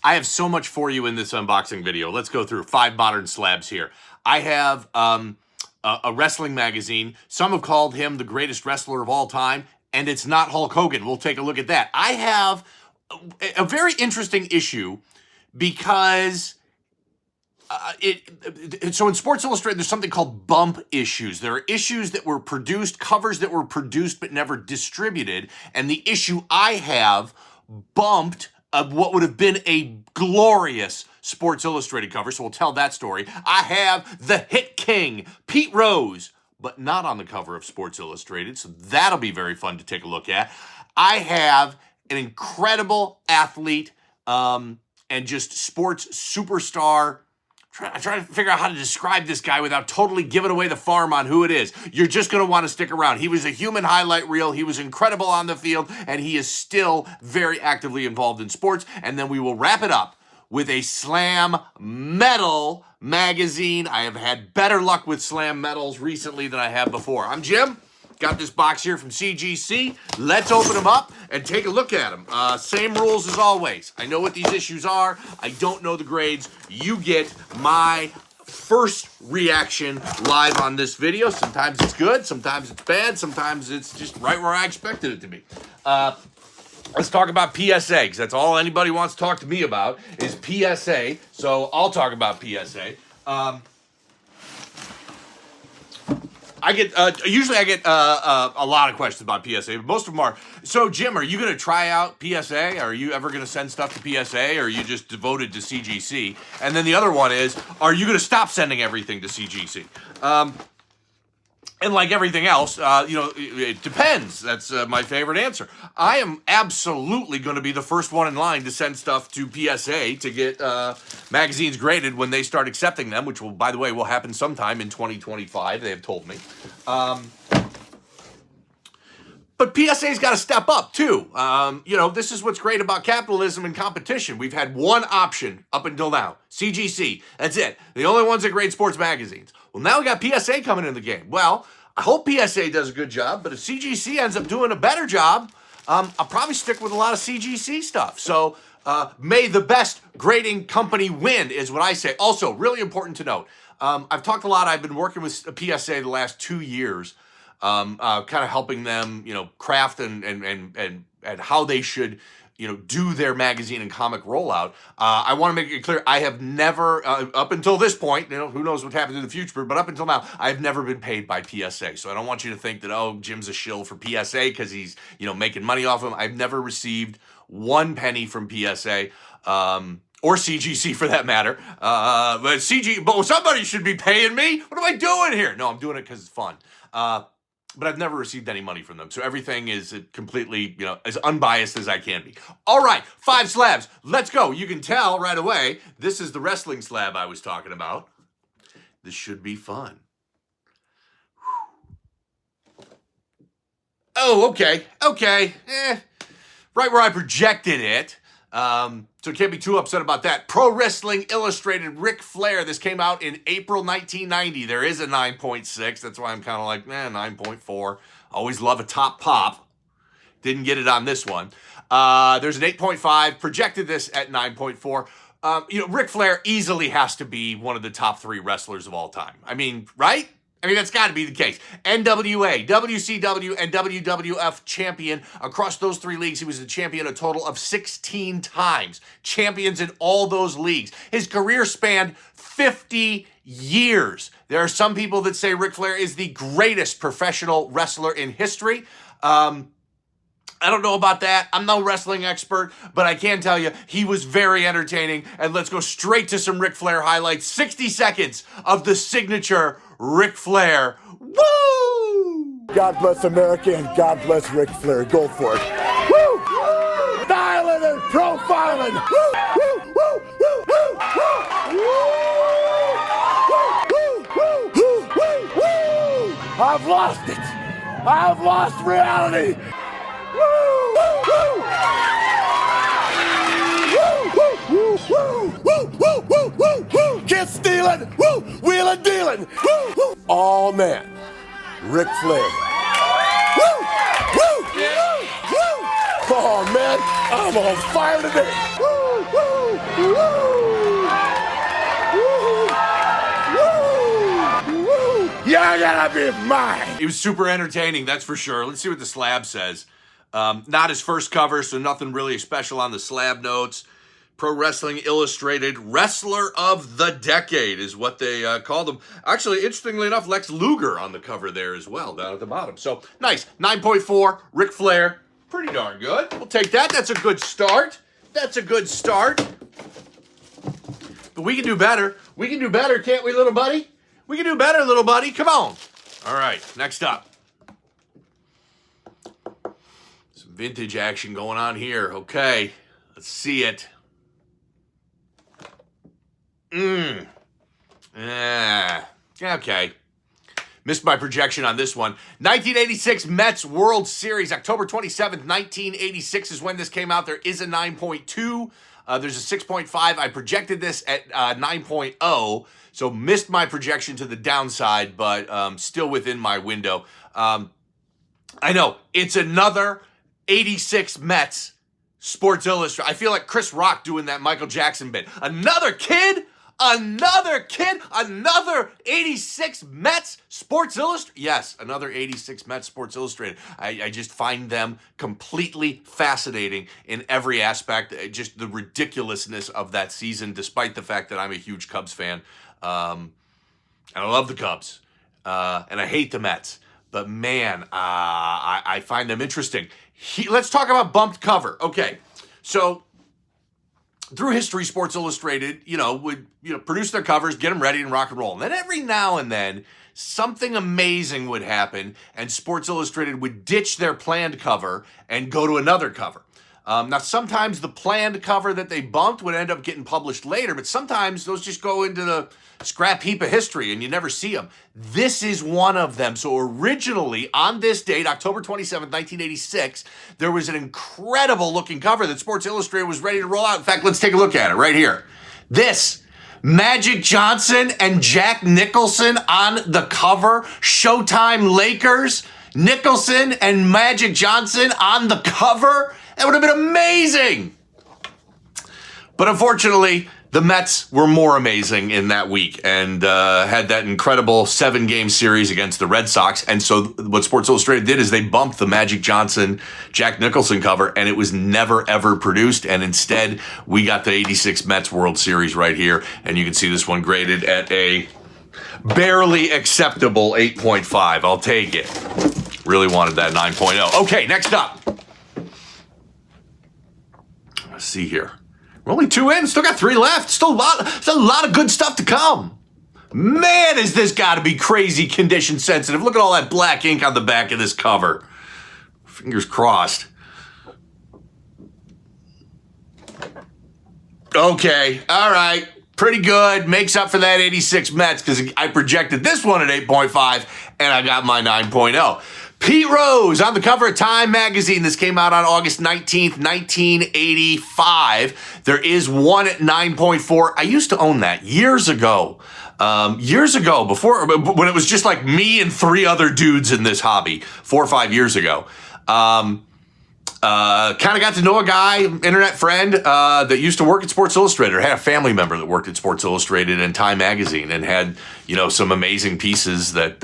I have so much for you in this unboxing video. Let's go through 5 modern slabs here. I have a wrestling magazine. Some have called him the greatest wrestler of all time, and it's not Hulk Hogan. We'll take a look at that. I have a very interesting issue because so in Sports Illustrated, there's something called bump issues. There are issues that were produced, covers that were produced but never distributed, and the issue I have bumped what would have been a glorious Sports Illustrated cover, so we'll tell that story. I have the Hit King, Pete Rose, but not on the cover of Sports Illustrated, so that'll be very fun to take a look at. I have an incredible athlete and just sports superstar. I'm trying to figure out how to describe this guy without totally giving away the farm on who it is. You're just going to want to stick around. He was a human highlight reel. He was incredible on the field, and he is still very actively involved in sports. And then we will wrap it up with a Slam Metal magazine. I have had better luck with Slam Metals recently than I have before. I'm Jim. Got this box here from CGC. Let's open them up and take a look at them. Same rules as always. I know what these issues are. I don't know the grades. You get my first reaction live on this video. Sometimes it's good, sometimes it's bad, sometimes it's just right where I expected it to be. Let's talk about PSA, because that's all anybody wants to talk to me about is PSA. So I'll talk about PSA. Usually I get a lot of questions about PSA, but most of them are, so Jim, are you going to try out PSA? Are you ever going to send stuff to PSA, or are you just devoted to CGC? And then the other one is, are you going to stop sending everything to CGC? And like everything else, it depends. That's my favorite answer. I am absolutely going to be the first one in line to send stuff to PSA to get magazines graded when they start accepting them, which will, by the way, will happen sometime in 2025, they have told me. But PSA's got to step up, too. This is what's great about capitalism and competition. We've had one option up until now, CGC. That's it. The only ones that grade sports magazines. Well, now we got PSA coming in the game. Well, I hope PSA does a good job, but if CGC ends up doing a better job, I'll probably stick with a lot of CGC stuff. So may the best grading company win is what I say. Also, really important to note, I've talked a lot. I've been working with PSA the last 2 years, kind of helping them, craft and how they should, do their magazine and comic rollout. I want to make it clear, I have never, up until this point, who knows what happens in the future, but up until now, I've never been paid by PSA. So I don't want you to think that, oh, Jim's a shill for PSA because he's, making money off him. I've never received 1 penny from PSA, or CGC for that matter. But somebody should be paying me. What am I doing here? No, I'm doing it because it's fun. But I've never received any money from them. So everything is completely, as unbiased as I can be. All right, 5 slabs. Let's go. You can tell right away, this is the wrestling slab I was talking about. This should be fun. Oh, okay. Right where I projected it. So can't be too upset about that. Pro Wrestling Illustrated, Ric Flair. This came out in April 1990. There is a 9.6. That's why I'm kind of like, 9.4. Always love a top pop. Didn't get it on this one. There's an 8.5. Projected this at 9.4. Ric Flair easily has to be one of the top 3 wrestlers of all time. I mean, right? That's got to be the case. NWA, WCW, and WWF champion. Across those 3 leagues, he was the champion a total of 16 times. Champions in all those leagues. His career spanned 50 years. There are some people that say Ric Flair is the greatest professional wrestler in history. I don't know about that. I'm no wrestling expert, but I can tell you he was very entertaining. And let's go straight to some Ric Flair highlights. 60 seconds of the signature Ric Flair. Woo! God bless America and God bless Ric Flair. Go for it. Woo! Styling and profiling. Woo! Woo! Woo! Woo! Woo! Woo! Woo! Woo! Woo! Woo! I've lost it. I've lost reality. Woo! Woo! Woo! Woo! Woo! Woo! Woo! Woo! Woo! Kiss stealing! Woo! Wheeling dealing! Woo! Woo! All man, Ric Flair. Woo! Woo! Woo! Woo! Oh man, I'm on fire today! Woo! Woo! You're gonna be mine. It was super entertaining, that's for sure. Let's see what the slab says. Not his first cover, so nothing really special on the slab notes. Pro Wrestling Illustrated Wrestler of the Decade is what they called him. Actually, interestingly enough, Lex Luger on the cover there as well, down at the bottom. So, nice. 9.4, Ric Flair. Pretty darn good. We'll take that. That's a good start. That's a good start. But we can do better. We can do better, can't we, little buddy? We can do better, little buddy. Come on. All right, next up. Some vintage action going on here. Okay, let's see it. Okay. Missed my projection on this one. 1986 Mets World Series, October 27th, 1986 is when this came out. There is a 9.2. There's a 6.5. I projected this at 9.0, so missed my projection to the downside, but still within my window. I know, it's another 86 Mets Sports Illustrated. I feel like Chris Rock doing that Michael Jackson bit. Another 86 Mets Sports Illustrated. Yes, another 86 Mets Sports Illustrated. I just find them completely fascinating in every aspect. Just the ridiculousness of that season, despite the fact that I'm a huge Cubs fan. And I love the Cubs. And I hate the Mets. But man, I find them interesting. Let's talk about bumped cover. Okay, so through history, Sports Illustrated, would produce their covers, get them ready, and rock and roll. And then every now and then, something amazing would happen, and Sports Illustrated would ditch their planned cover and go to another cover. Now, sometimes the planned cover that they bumped would end up getting published later, but sometimes those just go into the scrap heap of history and you never see them. This is one of them. So originally, on this date, October 27th, 1986, there was an incredible looking cover that Sports Illustrated was ready to roll out. In fact, let's take a look at it right here. This, Magic Johnson and Jack Nicholson on the cover, Showtime Lakers, Nicholson and Magic Johnson on the cover. That would have been amazing. But unfortunately, the Mets were more amazing in that week and had that incredible 7-game series against the Red Sox. And so what Sports Illustrated did is they bumped the Magic Johnson, Jack Nicholson cover, and it was never, ever produced. And instead, we got the 86 Mets World Series right here. And you can see this one graded at a barely acceptable 8.5. I'll take it. Really wanted that 9.0. Okay, next up. Let's see here. We're only 2 in, still got 3 left. Still a lot of good stuff to come. Man, has this got to be crazy condition sensitive. Look at all that black ink on the back of this cover. Fingers crossed. Okay, all right. Pretty good. Makes up for that 86 Mets because I projected this one at 8.5 and I got my 9.0. Pete Rose on the cover of Time magazine. This came out on August 19th, 1985. There is one at 9.4. I used to own that years ago. Before, when it was just like me and 3 other dudes in this hobby, 4 or 5 years ago. Kind of got to know a guy, internet friend, that used to work at Sports Illustrated, or had a family member that worked at Sports Illustrated and Time Magazine, and had, some amazing pieces that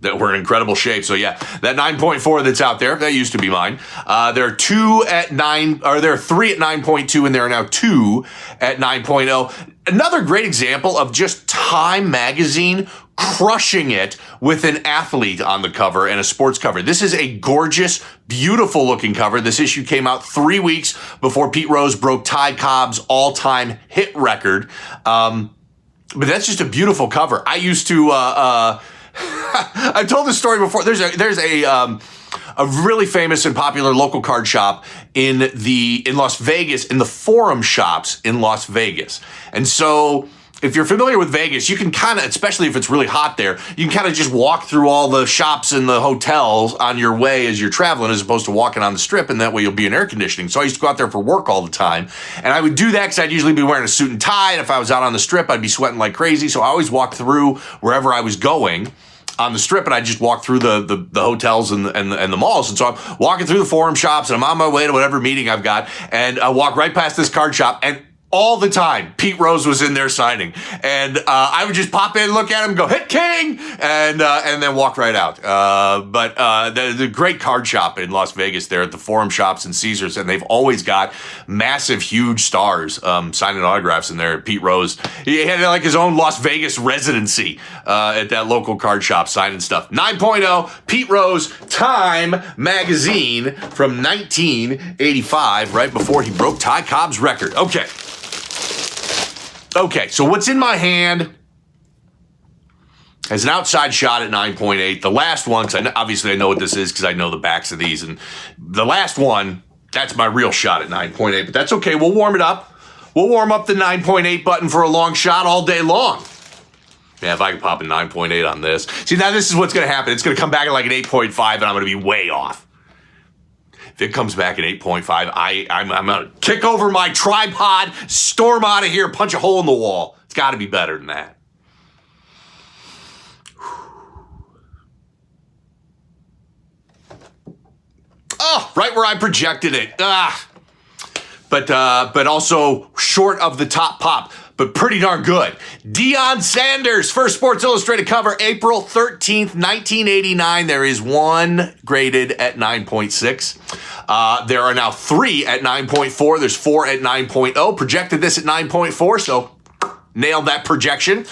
were in incredible shape. So yeah, that 9.4 that's out there, that used to be mine. There are 3 at 9.2, and there are now 2 at 9.0. Another great example of just Time Magazine crushing it with an athlete on the cover and a sports cover. This is a gorgeous, beautiful looking cover. This issue came out 3 weeks before Pete Rose broke Ty Cobb's all-time hit record. But that's just a beautiful cover. I used to, I've told this story before. There's a really famous and popular local card shop in Las Vegas, in the Forum Shops in Las Vegas. And so if you're familiar with Vegas, you can kind of, especially if it's really hot there, you can kind of just walk through all the shops and the hotels on your way as you're traveling, as opposed to walking on the strip, and that way you'll be in air conditioning. So I used to go out there for work all the time, and I would do that because I'd usually be wearing a suit and tie, and if I was out on the strip, I'd be sweating like crazy. So I always walked through wherever I was going on the strip, and I just walk through the hotels and the malls. And so I'm walking through the Forum Shops, and I'm on my way to whatever meeting I've got, and I walk right past this card shop, and all the time. Pete Rose was in there signing, and I would just pop in, look at him, go hit king, and then walk right out. But the great card shop in Las Vegas there at the Forum Shops and Caesars, and they've always got massive, huge stars signing autographs in there. Pete Rose, he had like his own Las Vegas residency at that local card shop signing stuff. 9.0, Pete Rose, Time magazine from 1985, right before he broke Ty Cobb's record. Okay, so what's in my hand is an outside shot at 9.8. The last one, because obviously I know what this is because I know the backs of these. And the last one, that's my real shot at 9.8. But that's okay. We'll warm it up. We'll warm up the 9.8 button for a long shot all day long. Yeah, if I can pop a 9.8 on this. See, now this is what's going to happen. It's going to come back at like an 8.5, and I'm going to be way off. If it comes back at 8.5, I'm going to kick over my tripod, storm out of here, punch a hole in the wall. It's got to be better than that. Oh, right where I projected it. But also short of the top pop, but pretty darn good. Deion Sanders, first Sports Illustrated cover, April 13th, 1989. There is one graded at 9.6. There are now 3 at 9.4. There's 4 at 9.0. Projected this at 9.4, so nailed that projection.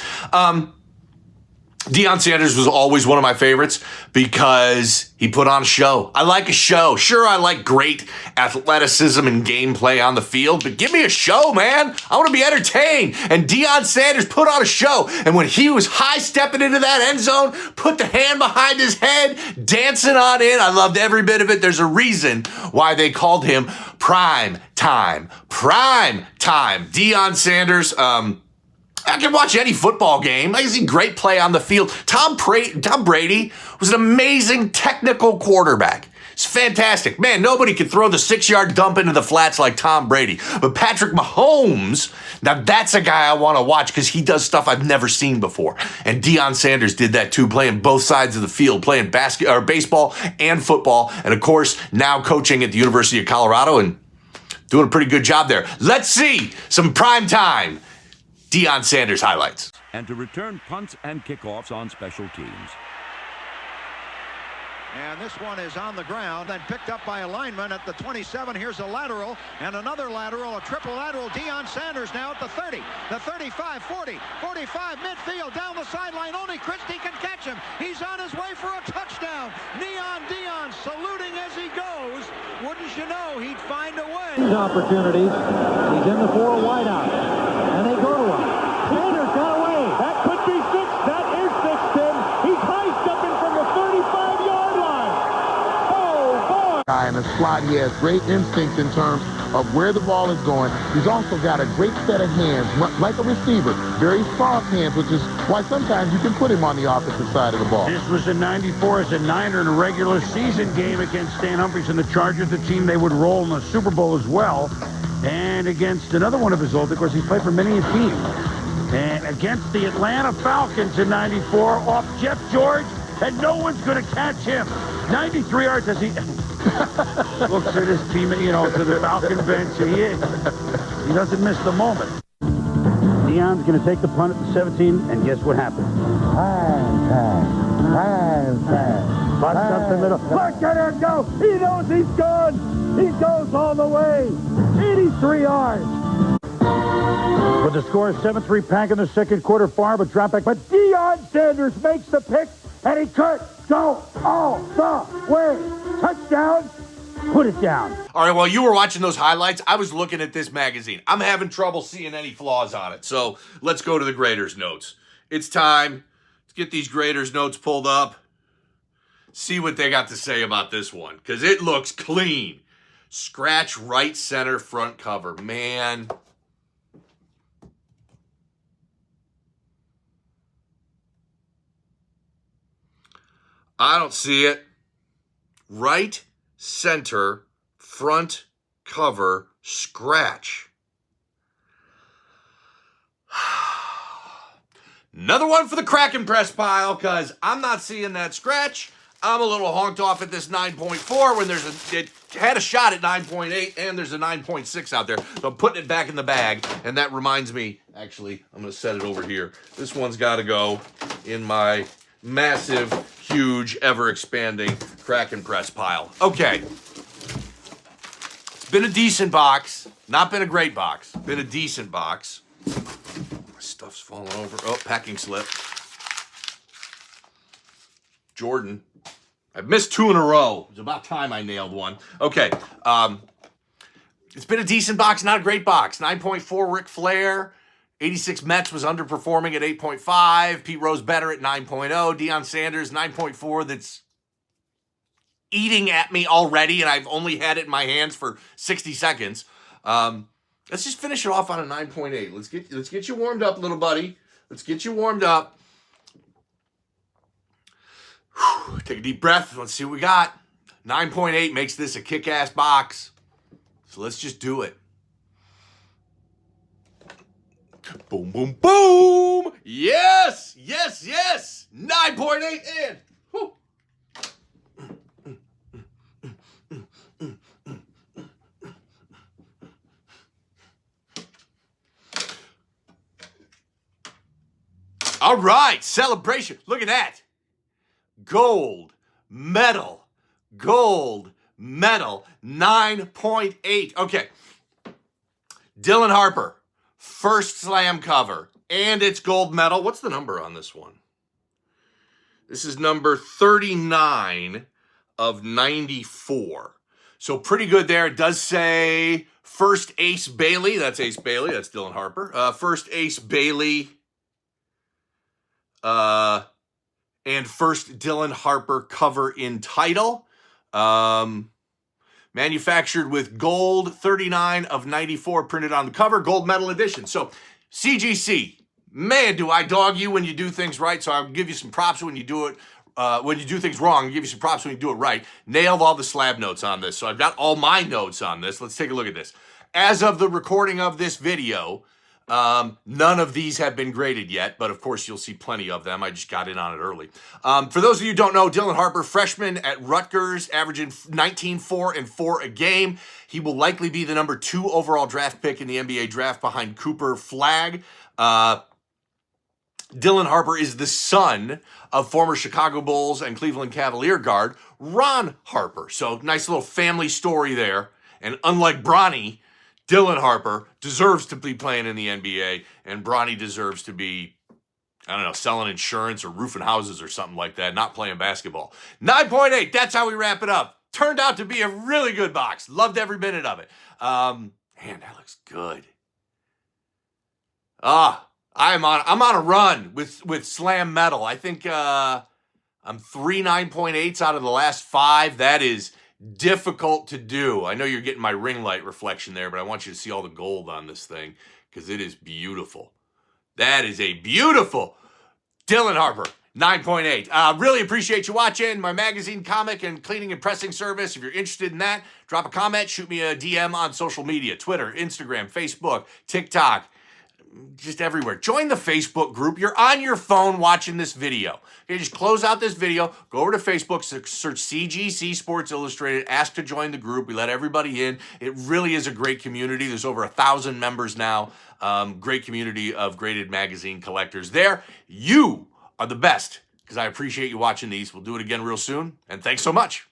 Deion Sanders was always one of my favorites because he put on a show. I like a show. Sure, I like great athleticism and gameplay on the field, but give me a show, man. I want to be entertained. And Deion Sanders put on a show. And when he was high-stepping into that end zone, put the hand behind his head, dancing on in, I loved every bit of it. There's a reason why they called him Prime Time. Prime Time. Deion Sanders, I can watch any football game. I can see great play on the field. Tom Brady was an amazing technical quarterback. It's fantastic. Man, nobody could throw the 6-yard dump into the flats like Tom Brady. But Patrick Mahomes, now that's a guy I want to watch because he does stuff I've never seen before. And Deion Sanders did that too, playing both sides of the field, playing baseball and football. And of course, now coaching at the University of Colorado and doing a pretty good job there. Let's see some prime-time Deion Sanders highlights. And to return punts and kickoffs on special teams. And this one is on the ground and picked up by a lineman at the 27. Here's a lateral and another lateral, a triple lateral. Deion Sanders now at the 30, the 35, 40, 45, midfield, down the sideline. Only Christie can catch him. He's on his way for a touchdown. Neon Deion saluting as he goes. Wouldn't you know he'd find a way. These opportunities. He's in the 4 wideout. And they go to him. Sanders got away. That could be fixed. That is fixed, Tim. He's high stepping from the 35-yard line. Oh, boy. In the slot, he has great instinct in terms of where the ball is going. He's also got a great set of hands, like a receiver. Very soft hands, which is why sometimes you can put him on the offensive side of the ball. This was in '94 as a Niner in a regular season game against Stan Humphries and the Chargers, the team they would roll in the Super Bowl as well. And against another one of his old, of course, he's played for many a team. And against the Atlanta Falcons in '94, off Jeff George, and no one's going to catch him. 93 yards as he looks at his team, to the Falcon bench. He doesn't miss the moment. Deion's going to take the punt at the 17, and guess what happens? Prime time. Butts up the middle. Look at him go! He knows he's gone! He goes all the way! 83 yards! With the score 7-3 Pack in the second quarter, far but drop back. But Deion Sanders makes the pick, and he could go all the way. Touchdown! Put it down. All right, while you were watching those highlights, I was looking at this magazine. I'm having trouble seeing any flaws on it, so let's go to the graders' notes. It's time to get these graders' notes pulled up, see what they got to say about this one, because it looks clean. Scratch right center front cover. Man. I don't see it. Right center front cover scratch. Another one for the crack and press pile, because I'm not seeing that scratch. I'm a little honked off at this 9.4 when it had a shot at 9.8 and there's a 9.6 out there. So I'm putting it back in the bag. And that reminds me, actually, I'm going to set it over here. This one's got to go in my massive, huge, ever-expanding crack and press pile. Okay. It's been a decent box. Not been a great box. Been a decent box. My stuff's falling over. Oh, packing slip. Jordan. I've missed 2 in a row. It's about time I nailed one. Okay. It's been a decent box, not a great box. 9.4 Ric Flair. 86 Mets was underperforming at 8.5. Pete Rose better at 9.0. Deion Sanders, 9.4. That's eating at me already, and I've only had it in my hands for 60 seconds. Let's just finish it off on a 9.8. Let's get you warmed up, little buddy. Let's get you warmed up. Whew, take a deep breath. Let's see what we got. 9.8 makes this a kick-ass box. So let's just do it. Boom, boom, boom. Yes, yes, yes. 9.8 and. Whew. All right, celebration. Look at that. Gold medal. Gold medal. 9.8. Okay. Dylan Harper. First slam cover. And it's gold medal. What's the number on this one? This is number 39 of 94. So pretty good there. It does say first Ace Bailey. That's Ace Bailey. That's Dylan Harper. First Ace Bailey. And first Dylan Harper cover in title. Manufactured with gold, 39 of 94 printed on the cover, gold medal edition. So CGC, man, do I dog you when you do things right. So I'll give you some props when you do it. When you do things wrong, I'll give you some props when you do it right. Nailed all the slab notes on this. So I've got all my notes on this. Let's take a look at this. As of the recording of this video, none of these have been graded yet, but of course you'll see plenty of them. I just got in on it early. For those of you who don't know, Dylan Harper, freshman at Rutgers, averaging 19, 4, and 4 a game. He will likely be the number 2 overall draft pick in the NBA draft behind Cooper Flagg. Dylan Harper is the son of former Chicago Bulls and Cleveland Cavalier guard Ron Harper. So nice little family story there. And unlike Bronny, Dylan Harper deserves to be playing in the NBA, and Bronny deserves to be, I don't know, selling insurance or roofing houses or something like that, not playing basketball. 9.8, that's how we wrap it up. Turned out to be a really good box. Loved every minute of it. Man, that looks good. I'm on a run with slam metal. I think I'm 3 9.8s out of the last 5. That is difficult to do. I know you're getting my ring light reflection there, but I want you to see all the gold on this thing because it is beautiful. That is a beautiful Dylan Harper 9.8. Really appreciate you watching my magazine, comic, and cleaning and pressing service. If you're interested in that, drop a comment, shoot me a DM on social media, Twitter, Instagram, Facebook, TikTok, just everywhere. Join the Facebook group. You're on your phone watching this video. Okay, just close out this video, go over to Facebook, search CGC Sports Illustrated, ask to join the group. We let everybody in. It really is a great community. There's over 1,000 members now. Great community of graded magazine collectors there. You are the best because I appreciate you watching these. We'll do it again real soon, and thanks so much.